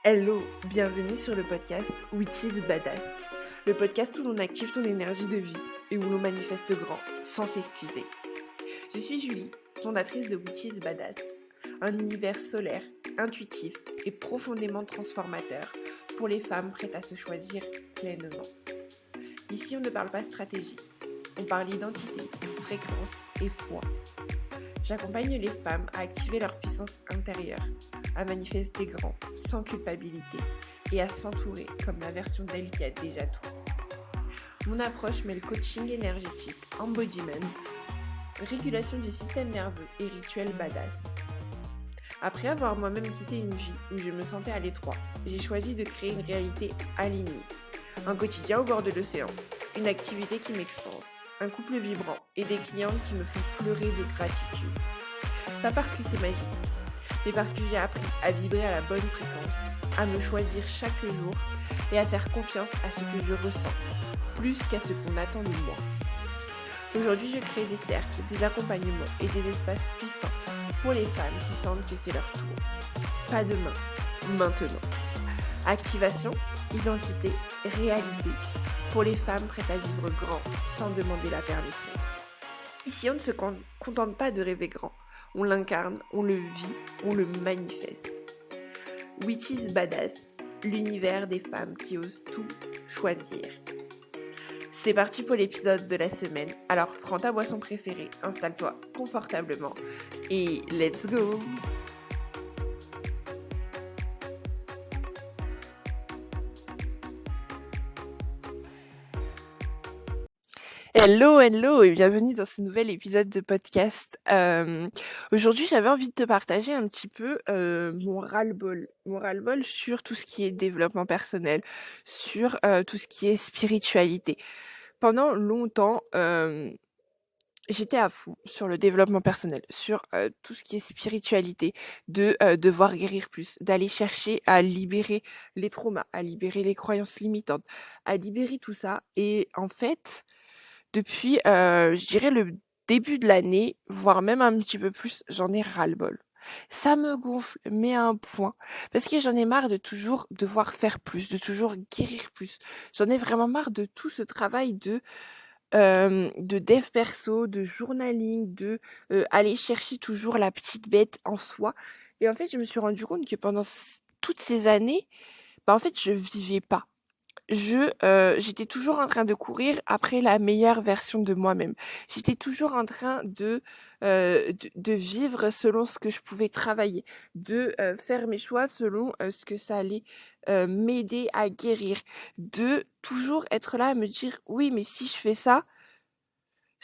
Hello, bienvenue sur le podcast Which is Badass, le podcast où l'on active ton énergie de vie et où l'on manifeste grand sans s'excuser. Je suis Julie, fondatrice de Which is Badass, un univers solaire, intuitif et profondément transformateur pour les femmes prêtes à se choisir pleinement. Ici, on ne parle pas stratégie, on parle identité, fréquence et foi. J'accompagne les femmes à activer leur puissance intérieure, à manifester grand, sans culpabilité, et à s'entourer comme la version d'elle qui a déjà tout. Mon approche mêle coaching énergétique, embodiment, régulation du système nerveux et rituels badass. Après avoir moi-même quitté une vie où je me sentais à l'étroit, j'ai choisi de créer une réalité alignée. Un quotidien au bord de l'océan, une activité qui m'expanse, un couple vibrant et des clientes qui me font pleurer de gratitude. Pas parce que c'est magique, mais parce que j'ai appris à vibrer à la bonne fréquence, à me choisir chaque jour et à faire confiance à ce que je ressens, plus qu'à ce qu'on attend de moi. Aujourd'hui, je crée des cercles, des accompagnements et des espaces puissants pour les femmes qui sentent que c'est leur tour. Pas demain, maintenant. Activation, identité, réalité, pour les femmes prêtes à vivre grand sans demander la permission. Ici, on ne se contente pas de rêver grand. On l'incarne, on le vit, on le manifeste. Which is Badass, l'univers des femmes qui osent tout choisir. C'est parti pour l'épisode de la semaine. Alors prends ta boisson préférée, installe-toi confortablement et let's go! Hello et bienvenue dans ce nouvel épisode de podcast. Aujourd'hui, j'avais envie de te partager un petit peu mon ras-le-bol sur tout ce qui est développement personnel, sur tout ce qui est spiritualité. Pendant longtemps, j'étais à fond sur le développement personnel, sur tout ce qui est spiritualité, de devoir guérir plus, d'aller chercher à libérer les traumas, à libérer les croyances limitantes, à libérer tout ça. Et en fait, depuis, je dirais le début de l'année, voire même un petit peu plus, j'en ai ras-le-bol. Ça me gonfle, mais à un point. Parce que j'en ai marre de toujours devoir faire plus, de toujours guérir plus. J'en ai vraiment marre de tout ce travail de dev perso, de journaling, aller chercher toujours la petite bête en soi. Et en fait, je me suis rendu compte que pendant toutes ces années, en fait, je vivais pas. J'étais toujours en train de courir après la meilleure version de moi-même. J'étais toujours en train de vivre selon ce que je pouvais travailler, faire mes choix selon, ce que ça allait, m'aider à guérir, de toujours être là à me dire: «Oui, mais si je fais ça,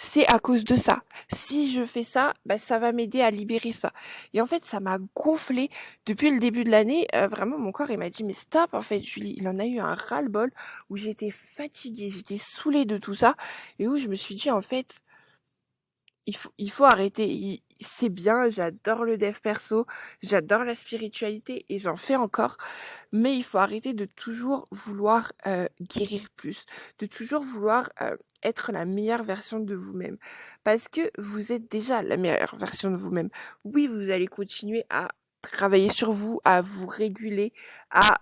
c'est à cause de ça. Si je fais ça, ça va m'aider à libérer ça». Et en fait, ça m'a gonflée depuis le début de l'année. Vraiment, mon corps, il m'a dit: «Mais stop, en fait, Julie». Il en a eu un ras-le-bol où j'étais fatiguée, j'étais saoulée de tout ça et où je me suis dit: «En fait, il faut arrêter. C'est bien, j'adore le dev perso, j'adore la spiritualité et j'en fais encore, mais il faut arrêter de toujours vouloir guérir plus, de toujours vouloir être la meilleure version de vous-même. Parce que vous êtes déjà la meilleure version de vous-même. Oui, vous allez continuer à travailler sur vous, à vous réguler, à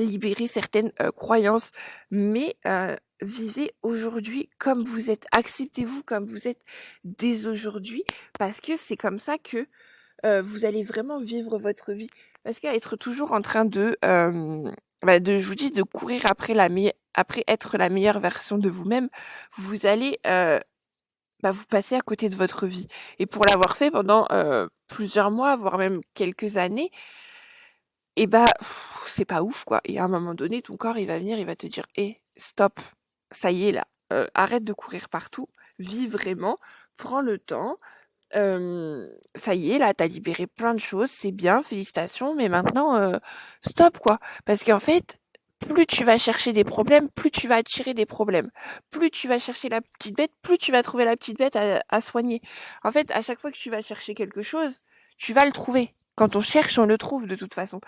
libérer certaines croyances, mais vivez aujourd'hui comme vous êtes. Acceptez-vous comme vous êtes dès aujourd'hui, parce que c'est comme ça que vous allez vraiment vivre votre vie. Parce qu'à être toujours en train je vous dis, de courir après être la meilleure version de vous-même, vous allez vous passer à côté de votre vie. Et pour l'avoir fait pendant plusieurs mois, voire même quelques années, et c'est pas ouf, quoi. Et à un moment donné, ton corps, il va venir, il va te dire: «Hé, stop, ça y est là, arrête de courir partout, vis vraiment, prends le temps, ça y est là, tu as libéré plein de choses, c'est bien, félicitations, mais maintenant, stop, quoi». Parce qu'en fait, plus tu vas chercher des problèmes, plus tu vas attirer des problèmes. Plus tu vas chercher la petite bête, plus tu vas trouver la petite bête à soigner. En fait, à chaque fois que tu vas chercher quelque chose, tu vas le trouver. Quand on cherche, on le trouve de toute façon.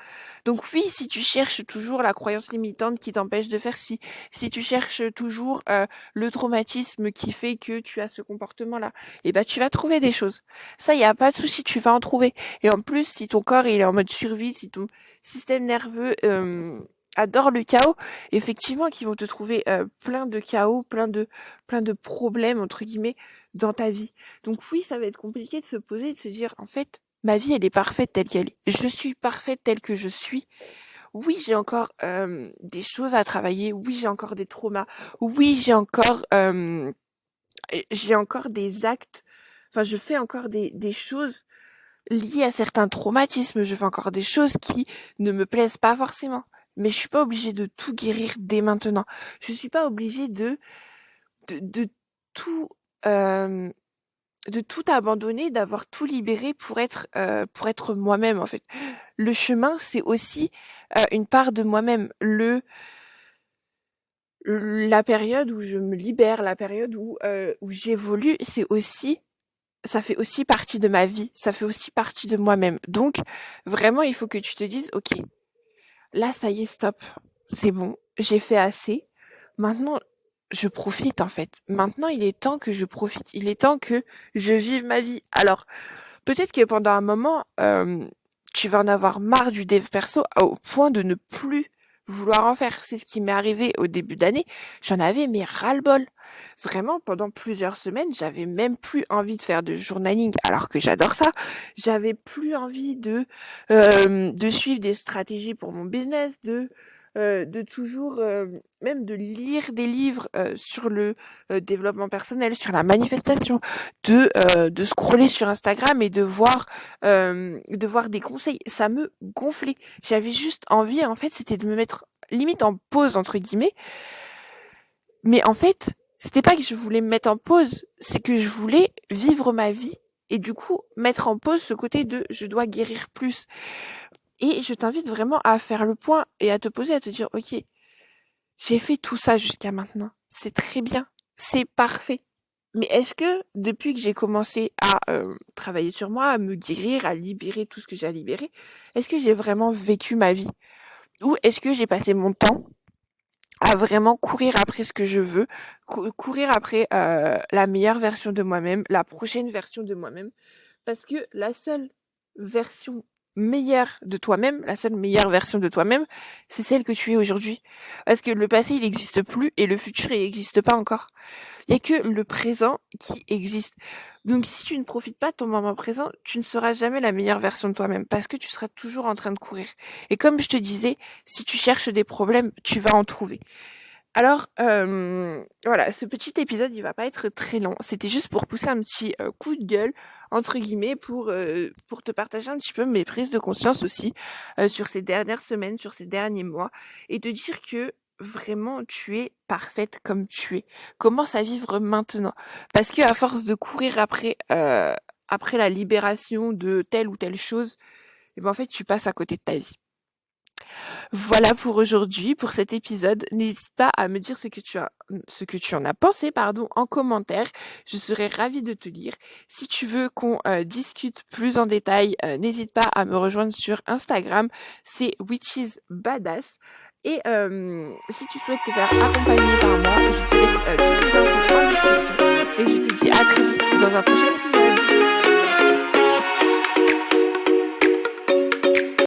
Donc oui, si tu cherches toujours la croyance limitante qui t'empêche de faire ci, si tu cherches toujours le traumatisme qui fait que tu as ce comportement-là, eh ben tu vas trouver des choses. Ça, il y a pas de souci, tu vas en trouver. Et en plus, si ton corps il est en mode survie, si ton système nerveux adore le chaos, effectivement, qu'ils vont te trouver plein de chaos, plein de problèmes entre guillemets dans ta vie. Donc oui, ça va être compliqué de se poser et de se dire en fait ma vie, elle est parfaite telle qu'elle est. Je suis parfaite telle que je suis. Oui, j'ai encore des choses à travailler. Oui, j'ai encore des traumas. Oui, j'ai encore des actes. Enfin, je fais encore des choses liées à certains traumatismes. Je fais encore des choses qui ne me plaisent pas forcément. Mais je suis pas obligée de tout guérir dès maintenant. Je suis pas obligée de tout euh, de tout abandonner, d'avoir tout libéré pour être moi-même en fait. Le chemin, c'est aussi une part de moi-même. La période où je me libère, la période où j'évolue, ça fait aussi partie de ma vie, ça fait aussi partie de moi-même. Donc vraiment, il faut que tu te dises, ok, là ça y est, stop, c'est bon, j'ai fait assez. Maintenant, je profite en fait. Maintenant, il est temps que je profite. Il est temps que je vive ma vie. Alors, peut-être que pendant un moment, tu vas en avoir marre du dev perso au point de ne plus vouloir en faire. C'est ce qui m'est arrivé au début d'année. J'en avais mais ras-le-bol. Vraiment, pendant plusieurs semaines, j'avais même plus envie de faire de journaling, alors que j'adore ça. J'avais plus envie de suivre des stratégies pour mon business, de toujours, même de lire des livres sur le développement personnel, sur la manifestation, de scroller sur Instagram et de voir des conseils. Ça me gonflait. J'avais juste envie, en fait, c'était de me mettre limite en pause, entre guillemets. Mais en fait, c'était pas que je voulais me mettre en pause, c'est que je voulais vivre ma vie et du coup mettre en pause ce côté de je dois guérir plus. Et je t'invite vraiment à faire le point et à te poser, à te dire, ok, j'ai fait tout ça jusqu'à maintenant. C'est très bien. C'est parfait. Mais est-ce que depuis que j'ai commencé à travailler sur moi, à me guérir, à libérer tout ce que j'ai à libérer, est-ce que j'ai vraiment vécu ma vie? Ou est-ce que j'ai passé mon temps à vraiment courir après ce que je veux, courir après la meilleure version de moi-même, la prochaine version de moi-même? Parce que la seule version meilleure de toi-même, la seule meilleure version de toi-même, c'est celle que tu es aujourd'hui. Parce que le passé, il n'existe plus et le futur, il n'existe pas encore. Il n'y a que le présent qui existe. Donc si tu ne profites pas de ton moment présent, tu ne seras jamais la meilleure version de toi-même parce que tu seras toujours en train de courir. Et comme je te disais, si tu cherches des problèmes, tu vas en trouver. Alors, voilà, ce petit épisode, il va pas être très long. C'était juste pour pousser un petit coup de gueule, entre guillemets, pour te partager un petit peu mes prises de conscience aussi sur ces dernières semaines, sur ces derniers mois, et te dire que vraiment, tu es parfaite comme tu es. Commence à vivre maintenant. Parce que à force de courir après la libération de telle ou telle chose, eh ben, en fait, tu passes à côté de ta vie. Voilà pour aujourd'hui, pour cet épisode. N'hésite pas à me dire ce que tu en as pensé, en commentaire. Je serais ravie de te lire. Si tu veux qu'on discute plus en détail, n'hésite pas à me rejoindre sur Instagram. C'est Witches Badass. Et si tu souhaites te faire accompagner par moi, je te laisse toutes les infos en description. Et je te dis à très vite dans un prochain épisode.